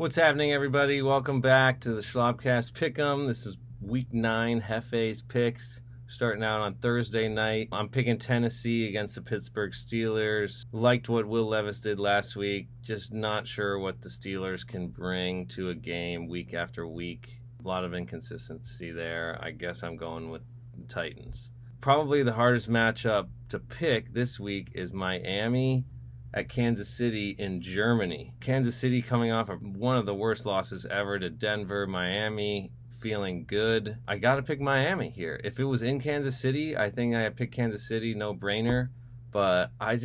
What's happening, everybody? Welcome back to the Schlabcast Pick'em. This is Week 9 Hefe's picks. Starting out on Thursday night. I'm picking Tennessee against the Pittsburgh Steelers. Liked what Will Levis did last week. Just not sure what the Steelers can bring to a game week after week. A lot of inconsistency there. I guess I'm going with the Titans. Probably the hardest matchup to pick this week is Miami at Kansas City in Germany. Kansas City coming off of one of the worst losses ever to Denver. Miami feeling good. I got to pick Miami here. If it was in Kansas City, I think I pick Kansas City, no brainer. But I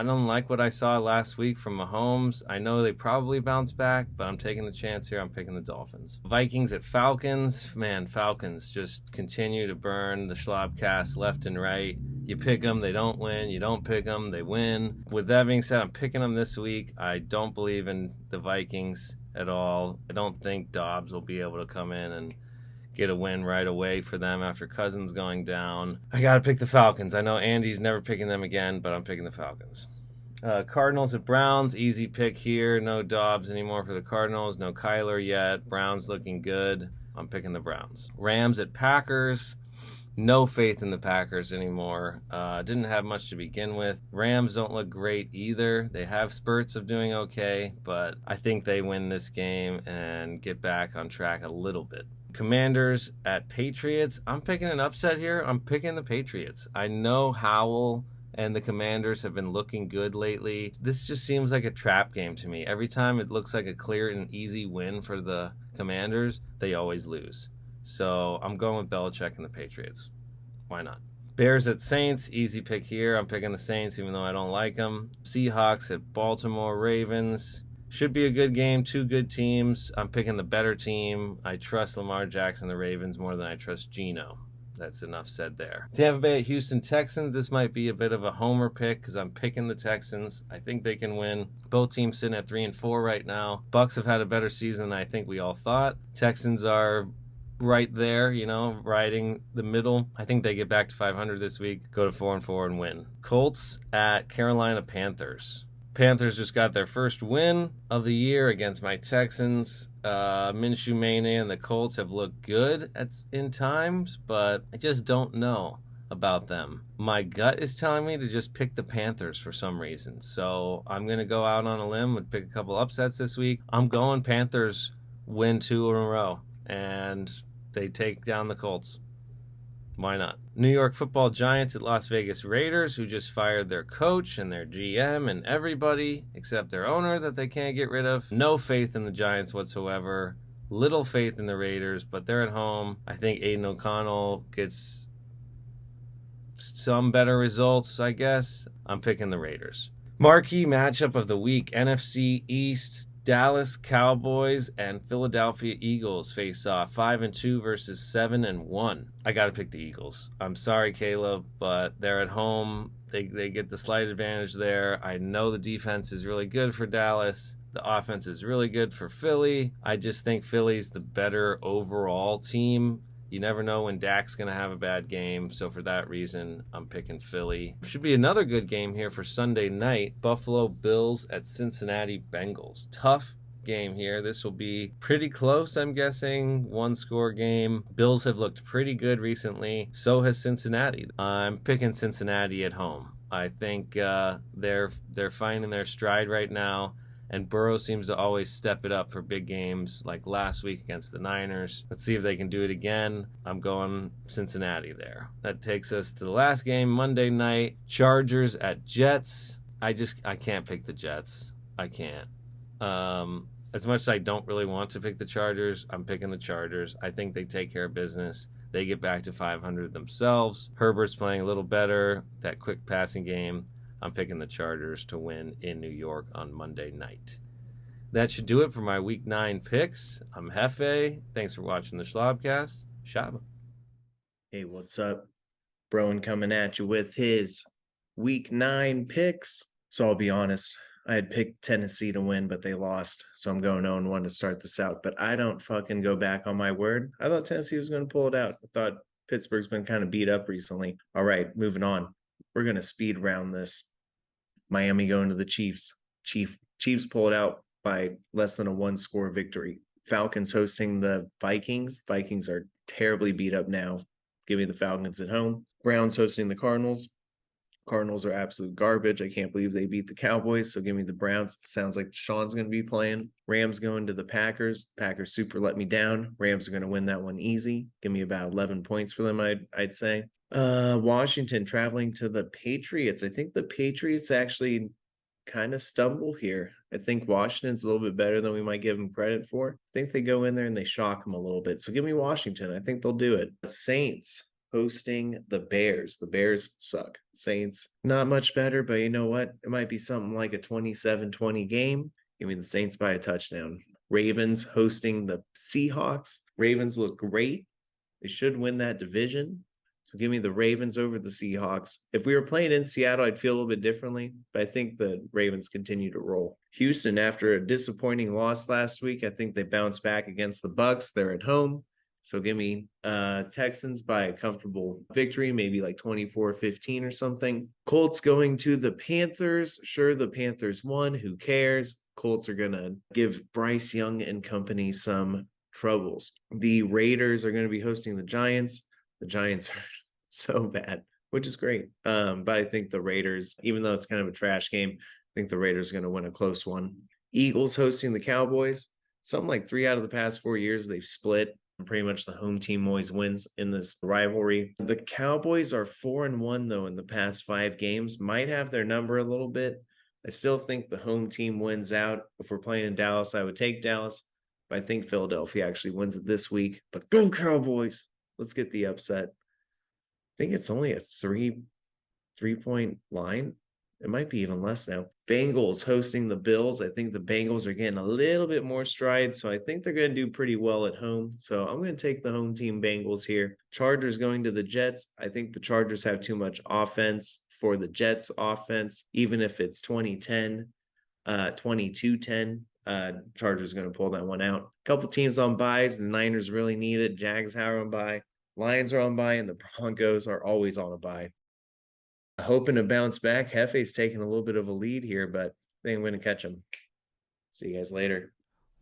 don't like what I saw last week from Mahomes. I know they probably bounce back, but I'm taking the chance here. I'm picking the Dolphins. Vikings at Falcons. Man, Falcons just continue to burn the Schlabcast left and right. You pick them, they don't win. You don't pick them, they win. With that being said, I'm picking them this week. I don't believe in the Vikings at all. I don't think Dobbs will be able to come in and get a win right away for them after Cousins going down. I got to pick the Falcons. I know Andy's never picking them again, but I'm picking the Falcons. Cardinals at Browns, easy pick here. No Dobbs anymore for the Cardinals. No Kyler yet. Browns looking good. I'm picking the Browns. Rams at Packers. No faith in the Packers anymore. Didn't have much to begin with. Rams don't look great either. They have spurts of doing okay, but I think they win this game and get back on track a little bit. Commanders at Patriots. I'm picking an upset here. I'm picking the Patriots. I know Howell and the Commanders have been looking good lately. This just seems like a trap game to me. Every time it looks like a clear and easy win for the Commanders, they always lose. So I'm going with Belichick and the Patriots. Why not? Bears at Saints, easy pick here. I'm picking the Saints even though I don't like them. Seahawks at Baltimore Ravens. Should be a good game, two good teams. I'm picking the better team. I trust Lamar Jackson, the Ravens, more than I trust Geno. That's enough said there. Tampa Bay at Houston Texans. This might be a bit of a homer pick because I'm picking the Texans. I think they can win. Both teams sitting at 3-4 right now. Bucks have had a better season than I think we all thought. Texans are right there, riding the middle. I think they get back to 500 this week, go to 4-4 and win. Colts at Carolina Panthers. Panthers just got their first win of the year against my Texans. Minshew Mania and the Colts have looked good in times, but I just don't know about them. My gut is telling me to just pick the Panthers for some reason. So I'm going to go out on a limb and pick a couple upsets this week. I'm going Panthers win 2 in a row, and they take down the Colts. Why not? New York Football Giants at Las Vegas Raiders, who just fired their coach and their GM and everybody except their owner that they can't get rid of. No faith in the Giants whatsoever. Little faith in the Raiders, but they're at home. I think Aiden O'Connell gets some better results, I guess. I'm picking the Raiders. Marquee matchup of the week, NFC East. Dallas Cowboys and Philadelphia Eagles face off 5-2 versus 7-1. I got to pick the Eagles. I'm sorry, Caleb, but they're at home. They get the slight advantage there. I know the defense is really good for Dallas. The offense is really good for Philly. I just think Philly's the better overall team. You never know when Dak's going to have a bad game, so for that reason, I'm picking Philly. Should be another good game here for Sunday night. Buffalo Bills at Cincinnati Bengals. Tough game here. This will be pretty close, I'm guessing. One-score game. Bills have looked pretty good recently. So has Cincinnati. I'm picking Cincinnati at home. I think they're finding their stride right now. And Burrow seems to always step it up for big games like last week against the Niners. Let's see if they can do it again. I'm going Cincinnati there. That takes us to the last game, Monday night. Chargers at Jets. I can't pick the Jets. I can't. As much as I don't really want to pick the Chargers, I'm picking the Chargers. I think they take care of business. They get back to 500 themselves. Herbert's playing a little better. That quick passing game. I'm picking the Chargers to win in New York on Monday night. That should do it for my Week 9 picks. I'm Hefe. Thanks for watching the Schlabcast. Shaba. Hey, what's up? Broen coming at you with his Week 9 picks. So I'll be honest, I had picked Tennessee to win, but they lost. So I'm going 0-1 to start this out. But I don't fucking go back on my word. I thought Tennessee was going to pull it out. I thought Pittsburgh's been kind of beat up recently. All right, moving on. We're going to speed round this. Miami going to the Chiefs. Chiefs pull it out. by less than a 1-score victory. Falcons hosting the Vikings. Vikings are terribly beat up now. Give me the Falcons at home. Browns hosting the Cardinals. Cardinals are absolute garbage. I can't believe they beat the Cowboys. So give me the Browns. It sounds like Sean's going to be playing. Rams going to the Packers. Packers super let me down. Rams are going to win that one easy. Give me about 11 points for them, I'd say. Washington traveling to the Patriots. I think the Patriots actually kind of stumble here. I think Washington's a little bit better than we might give them credit for. I think they go in there and they shock them a little bit. So give me Washington. I think they'll do it. Saints hosting the Bears. The Bears suck. Saints, not much better, but you know what? It might be something like a 27-20 game. Give me the Saints by a touchdown. Ravens hosting the Seahawks. Ravens look great. They should win that division. So give me the Ravens over the Seahawks. If we were playing in Seattle, I'd feel a little bit differently, but I think the Ravens continue to roll. Houston, after a disappointing loss last week, I think they bounce back against the Bucks. They're at home. So give me Texans by a comfortable victory, maybe like 24-15 or something. Colts going to the Panthers. Sure, the Panthers won. Who cares? Colts are going to give Bryce Young and company some troubles. The Raiders are going to be hosting the Giants. The Giants are so bad, which is great. But I think the Raiders, even though it's kind of a trash game, I think the Raiders are going to win a close one. Eagles hosting the Cowboys. Something like 3 out of the past 4 years, they've split. Pretty much the home team always wins in this rivalry. The Cowboys are 4-1, though, in the past 5 games. Might have their number a little bit. I still think the home team wins out. If we're playing in Dallas, I would take Dallas. But I think Philadelphia actually wins it this week. But go Cowboys! Let's get the upset. I think it's only a three-point line. It might be even less now. Bengals hosting the Bills. I think the Bengals are getting a little bit more stride, so I think they're going to do pretty well at home. So I'm going to take the home team Bengals here. Chargers going to the Jets. I think the Chargers have too much offense for the Jets offense, even if it's 2010, 22-10. Chargers going to pull that one out. A couple teams on buys. The Niners really need it. Jags are on buy. Lions are on buy, and the Broncos are always on a buy. Hoping to bounce back. Hefe's taking a little bit of a lead here, but I think I'm going to catch him. See you guys later.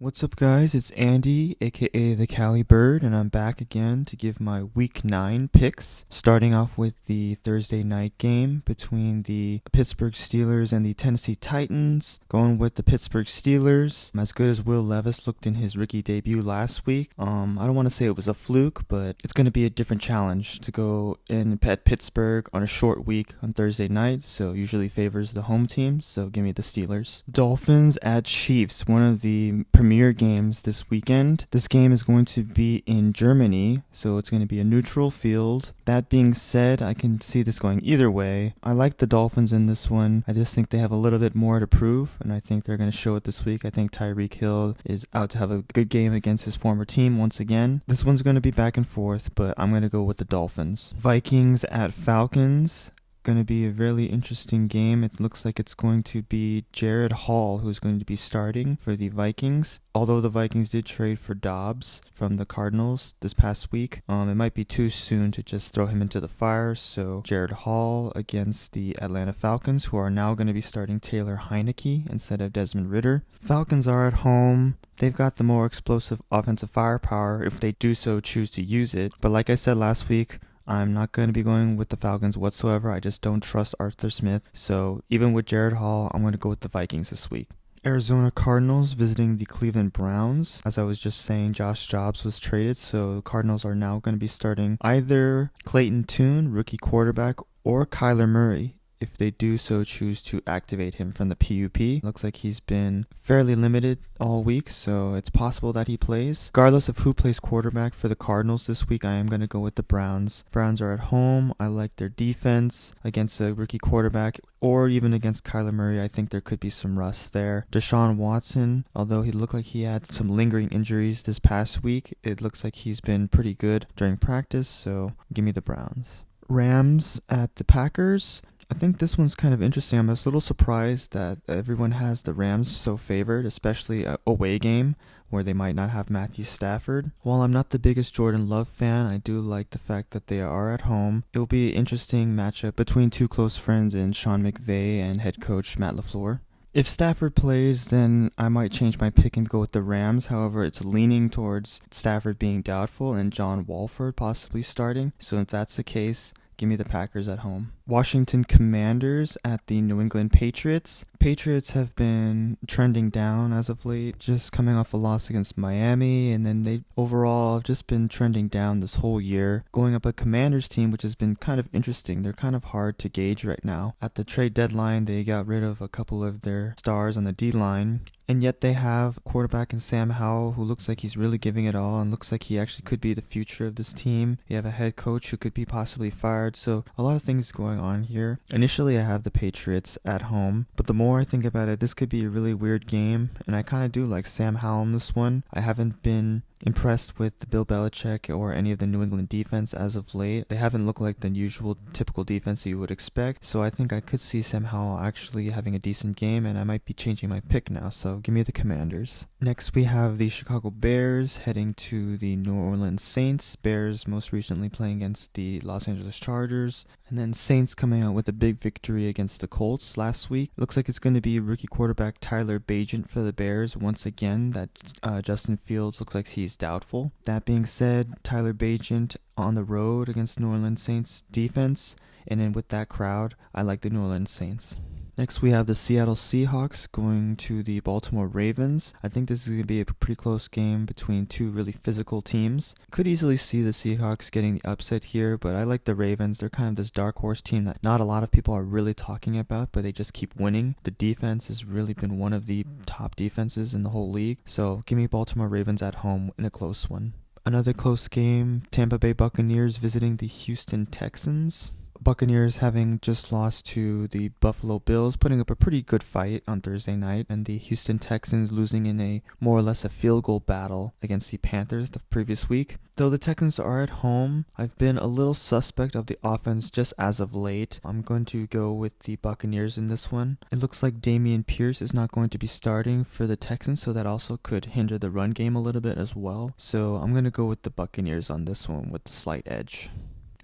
What's up, guys? It's Andy, aka the Cali Bird, and I'm back again to give my Week 9 picks, starting off with the Thursday night game between the Pittsburgh Steelers and the Tennessee Titans. Going with the Pittsburgh Steelers. As good as Will Levis looked in his rookie debut last week, I don't want to say it was a fluke, but it's going to be a different challenge to go in at Pittsburgh on a short week on Thursday night, so usually favors the home team, so give me the Steelers. Dolphins at Chiefs, one of the premier games this weekend. This game is going to be in Germany, so it's going to be a neutral field. That being said, I can see this going either way. I like the Dolphins in this one. I just think they have a little bit more to prove, and I think they're going to show it this week. I think Tyreek Hill is out to have a good game against his former team once again. This one's going to be back and forth, but I'm going to go with the Dolphins. Vikings at Falcons. Going to be a really interesting game. It looks like it's going to be Jared Hall who's going to be starting for the Vikings. Although the Vikings did trade for Dobbs from the Cardinals this past week, it might be too soon to just throw him into the fire. So Jared Hall against the Atlanta Falcons, who are now going to be starting Taylor Heineke instead of Desmond Ridder. Falcons are at home. They've got the more explosive offensive firepower if they do so choose to use it. But like I said last week, I'm not going to be going with the Falcons whatsoever. I just don't trust Arthur Smith. So even with Jared Hall, I'm going to go with the Vikings this week. Arizona Cardinals visiting the Cleveland Browns. As I was just saying, Josh Jacobs was traded, so the Cardinals are now going to be starting either Clayton Tune, rookie quarterback, or Kyler Murray, if they do so choose to activate him from the PUP. Looks like he's been fairly limited all week, so it's possible that he plays. Regardless of who plays quarterback for the Cardinals this week, I am going to go with the Browns. Browns are at home. I like their defense against a rookie quarterback, or even against Kyler Murray. I think there could be some rust there. Deshaun Watson, although he looked like he had some lingering injuries this past week, it looks like he's been pretty good during practice, so give me the Browns. Rams at the Packers. I think this one's kind of interesting. I'm just a little surprised that everyone has the Rams so favored, especially an away game where they might not have Matthew Stafford. While I'm not the biggest Jordan Love fan, I do like the fact that they are at home. It will be an interesting matchup between two close friends in Sean McVay and head coach Matt LaFleur. If Stafford plays, then I might change my pick and go with the Rams. However, it's leaning towards Stafford being doubtful and John Wolford possibly starting. So if that's the case, give me the Packers at home. Washington Commanders at the New England Patriots. Patriots have been trending down as of late, just coming off a loss against Miami, and then they overall have just been trending down this whole year. Going up a Commanders team, which has been kind of interesting. They're kind of hard to gauge right now. At the trade deadline, they got rid of a couple of their stars on the D-line, and yet they have quarterback in Sam Howell, who looks like he's really giving it all and looks like he actually could be the future of this team. You have a head coach who could be possibly fired, so a lot of things going on here. Initially, I have the Patriots at home, but the more I think about it, this could be a really weird game, and I kind of do like Sam Howell in this one. I haven't been impressed with the Bill Belichick or any of the New England defense as of late. They haven't looked like the usual typical defense you would expect, so I think I could see Sam Howell actually having a decent game, and I might be changing my pick now, so give me the Commanders. Next, we have the Chicago Bears heading to the New Orleans Saints. Bears most recently playing against the Los Angeles Chargers, and then Saints coming out with a big victory against the Colts last week. Looks like it's going to be rookie quarterback Tyler Bagent for the Bears once again. That Justin Fields looks like he's doubtful. That being said, Tyler Bagent on the road against New Orleans Saints defense, and then with that crowd, I like the New Orleans Saints. Next, we have the Seattle Seahawks going to the Baltimore Ravens. I think this is going to be a pretty close game between two really physical teams. Could easily see the Seahawks getting the upset here, but I like the Ravens. They're kind of this dark horse team that not a lot of people are really talking about, but they just keep winning. The defense has really been one of the top defenses in the whole league. So give me Baltimore Ravens at home in a close one. Another close game, Tampa Bay Buccaneers visiting the Houston Texans. Buccaneers having just lost to the Buffalo Bills, putting up a pretty good fight on Thursday night, and the Houston Texans losing in a more or less a field goal battle against the Panthers the previous week. Though the Texans are at home, I've been a little suspect of the offense just as of late. I'm going to go with the Buccaneers in this one. It looks like Dameon Pierce is not going to be starting for the Texans, so that also could hinder the run game a little bit as well. So I'm going to go with the Buccaneers on this one with the slight edge.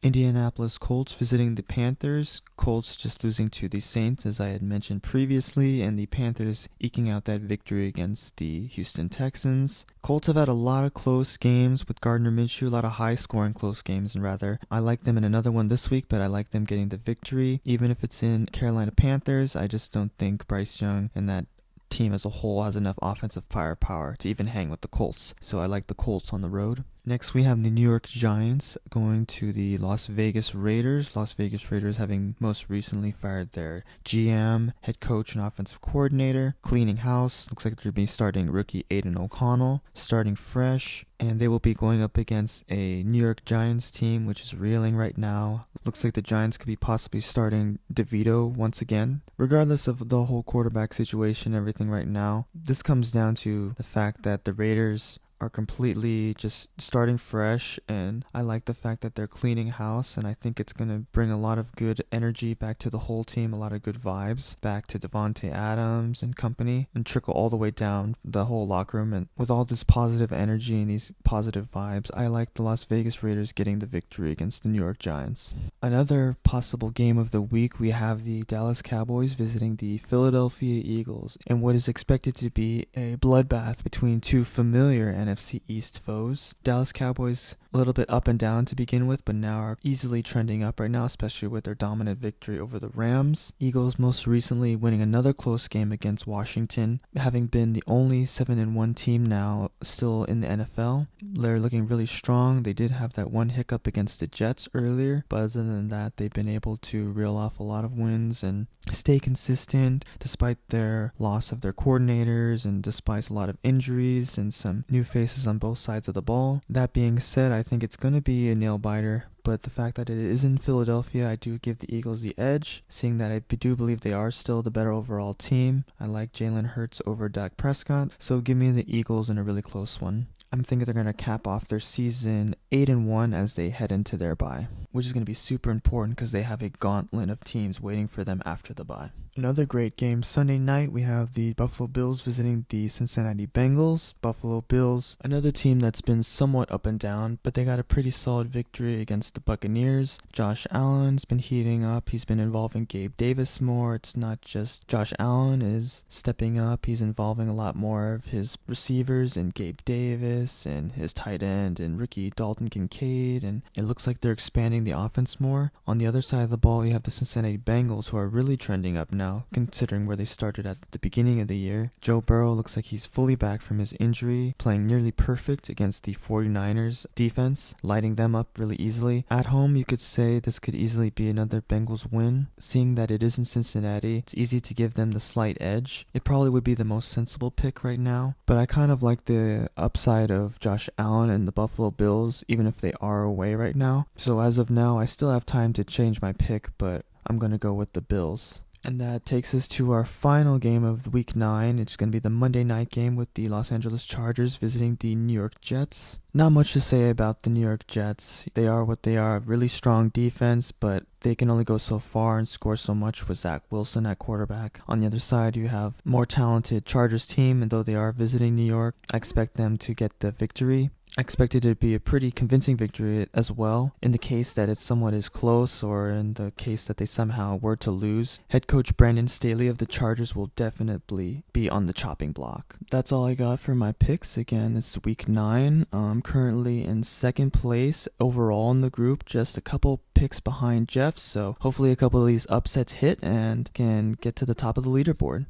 Indianapolis Colts visiting the Panthers. Colts just losing to the Saints, as I had mentioned previously, and the Panthers eking out that victory against the Houston Texans. Colts have had a lot of close games with Gardner Minshew, a lot of high-scoring close games, and rather. I like them in another one this week, but I like them getting the victory. Even if it's in Carolina Panthers, I just don't think Bryce Young and that team as a whole has enough offensive firepower to even hang with the Colts, so I like the Colts on the road. Next, we have the New York Giants going to the Las Vegas Raiders. Las Vegas Raiders having most recently fired their GM, head coach, and offensive coordinator, cleaning house. Looks like they're going to be starting rookie Aiden O'Connell, starting fresh, and they will be going up against a New York Giants team which is reeling right now. Looks like the Giants could be possibly starting DeVito once again. Regardless of the whole quarterback situation and everything right now, this comes down to the fact that the Raiders are completely just starting fresh, and I like the fact that they're cleaning house, and I think it's going to bring a lot of good energy back to the whole team, a lot of good vibes back to Devontae Adams and company, and trickle all the way down the whole locker room. And with all this positive energy and these positive vibes, I like the Las Vegas Raiders getting the victory against the New York Giants. Another possible game of the week, we have the Dallas Cowboys visiting the Philadelphia Eagles, and what is expected to be a bloodbath between two familiar NFC East foes. Dallas Cowboys a little bit up and down to begin with, but now are easily trending up right now, especially with their dominant victory over the Rams. Eagles most recently winning another close game against Washington, having been the only 7-1 team now still in the NFL. They're looking really strong. They did have that one hiccup against the Jets earlier, but other than that, they've been able to reel off a lot of wins and stay consistent despite their loss of their coordinators and despite a lot of injuries and some new faces on both sides of the ball. That being said, I think it's going to be a nail biter, but the fact that it is in Philadelphia, I do give the Eagles the edge, seeing that I do believe they are still the better overall team. I like Jalen Hurts over Dak Prescott, so give me the Eagles in a really close one. I'm thinking they're going to cap off their season 8-1 as they head into their bye, which is going to be super important because they have a gauntlet of teams waiting for them after the bye. Another great game Sunday night, we have the Buffalo Bills visiting the Cincinnati Bengals. Buffalo Bills, another team that's been somewhat up and down, but they got a pretty solid victory against against the Buccaneers. Josh Allen's been heating up. He's been involving Gabe Davis more. It's not just Josh Allen is stepping up. He's involving a lot more of his receivers and Gabe Davis and his tight end and rookie Dalton Kincaid, and it looks like they're expanding the offense more. On the other side of the ball, you have the Cincinnati Bengals, who are really trending up now, considering where they started at the beginning of the year. Joe Burrow looks like he's fully back from his injury, playing nearly perfect against the 49ers defense, lighting them up really easily. At home, you could say this could easily be another Bengals win. Seeing that it is in Cincinnati, it's easy to give them the slight edge. It probably would be the most sensible pick right now, but I kind of like the upside of Josh Allen and the Buffalo Bills, even if they are away right now. So as of now, I still have time to change my pick, but I'm going to go with the Bills. And that takes us to our final game of week 9. It's going to be the Monday night game with the Los Angeles Chargers visiting the New York Jets. Not much to say about the New York Jets. They are what they are, really strong defense, but they can only go so far and score so much with Zach Wilson at quarterback. On the other side, you have more talented Chargers team, and though they are visiting New York, I expect them to get the victory. I expect it to be a pretty convincing victory as well, in the case that it somewhat is close, or in the case that they somehow were to lose. Head coach Brandon Staley of the Chargers will definitely be on the chopping block. That's all I got for my picks. Again, it's week 9. I'm currently in second place overall in the group, just a couple picks behind Jeff, so hopefully a couple of these upsets hit and can get to the top of the leaderboard.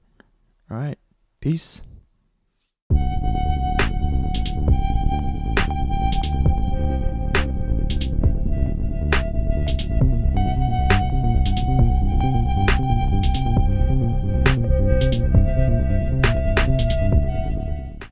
Alright, peace.